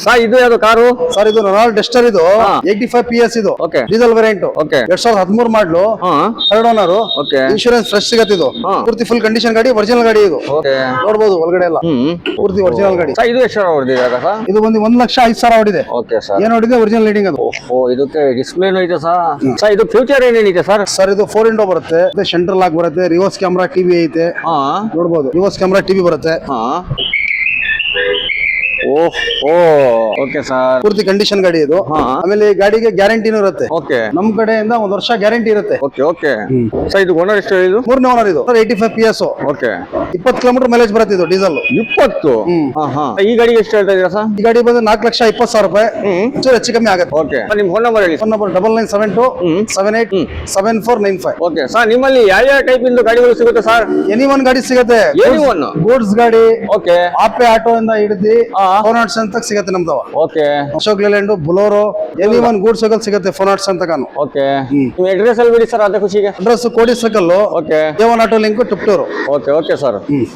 Sir ಇದು ಯಾವ್ದು car? Sir ಇದು ರೆನಾಲ್ಟ್ ಡಸ್ಟರ್ ಇದು 85 PS ಇದು ಓಕೆ ಡೀಸೆಲ್ ವೇರಿಯಂಟ್ ಓಕೆ 2013 ಮಾಡ್ಲು ಹಾ third owner okay insurance fresh ಸಿಗತ್ತೆ ಇದು ಪೂರ್ತಿ ಫುಲ್ ಕಂಡೀಷನ್ ಗಾಡಿ ಒರಿಜಿನಲ್ ಗಾಡಿ ಇದು ಓಕೆ ನೋಡಬಹುದು ಒಳಗಡೆ ಎಲ್ಲ ಪೂರ್ತಿ ಒರಿಜಿನಲ್ ಗಾಡಿ ಸರ್ ಇದು ಎಷ್ಟು ಹೊಡೆದಿದೆ ಸರ್? ಇದು ಬಂದು 1,05,000 ಹೊಡಿದೆ ಓಕೆ ಸರ್ ಏನ್ ಹೊಡಿದೆ ಒರಿಜಿನಲ್ ಲೀಡಿಂಗ್ ಅದು ಓ ಇದಕ್ಕೆ ಡಿಸ್ಪ್ಲೇನು ಇದೆ ಸರ್. ಸರ್ ಇದು ಫ್ಯೂಚರ್ ಏನೇನಿದೆ ಸರ್? ಸರ್ ಇದು 4 ವಿಂಡೋ ಬರುತ್ತೆ ಸೆಂಟ್ರಲ್ ಲಾಕ್ ಬರುತ್ತೆ ರಿವರ್ಸ್ ಕ್ಯಾಮ್ರಾ ಟಿವಿ ಐತೆ ಹಾ ನೋಡಬಹುದು ರಿವರ್ಸ್ ಕ್ಯಾಮ್ರಾ ಟಿವಿ ಬರುತ್ತೆ ಹಾ ಓ ಓಕೆ ಸರ್ ಪೂರ್ತಿ ಕಂಡೀಷನ್ ಗಾಡಿ ಇದು ಆಮೇಲೆ ಈ ಗಾಡಿಗೆ ಗ್ಯಾರಂಟಿನೂ ಇರುತ್ತೆ ಓಕೆ ನಮ್ ಕಡೆಯಿಂದ 1 ವರ್ಷ ಗ್ಯಾರಂಟಿ ಇರುತ್ತೆ ಓಕೆ ಓಕೆ ಸರ್ ಇದು ಓನರ್ ಎಷ್ಟು ಇದು? 3ನೇ ಓನರ್ ಇದು 85 PS ಓಕೆ 20 ಕಿಲೋಮೀಟರ್ ಮೈಲೇಜ್ ಬರುತ್ತೆ ಇದು ಡೀಸೆಲ್ 20 ಈ ಗಾಡಿಗೆ ಎಷ್ಟು ಹೇಳ್ತಾ ಇದೀರಾ ಸರ್? ಈ ಗಾಡಿ ಬಂದು 4,20,000 ರೂಪಾಯಿ ಒಂಚೂರು ಹೆಚ್ಚು ಕಮ್ಮಿ ಆಗುತ್ತೆ ಓಕೆ ನಿಮ್ ಫೋನ್ ನಂಬರ್ ಹೇಳಿ. ಫೋನ್ ನಂಬರ್ 9972787495 ಓಕೆ ಸರ್ ನಿಮ್ಮಲ್ಲಿ ಯಾವ ಟೈಪ್ ಇಂದ ಗಾಡಿಗಳು ಸಿಗುತ್ತೆ ಸರ್? ಎನಿ ಒನ್ ಗಾಡಿ ಸಿಗುತ್ತೆ ಎನಿ ಒನ್ ಗೂಡ್ಸ್ ಗಾಡಿ ಓಕೆ ಆಪೆ ಆಟೋ ಇಂದ ಹಿಡಿದು ಫೋನಾಟ್ಸ್ ಅಂತ ಸಿಗುತ್ತೆ ನಮ್ದು okay Ashok Leyland Bolero any one goods vehicle ಸಿಗುತ್ತೆ ಫೋನಾಟ್ಸ್ ಅಂತ ಕಾನು ಓಕೆ ನಿಮ್ಮ ಅಡ್ರೆಸ್ ಅಲ್ಲಿ ಬಿಡಿ ಸರ್ ಅದೇ ಖುಷಿಗೆ. Address Kodi circle okay Devan auto link Tiptur. Okay okay sir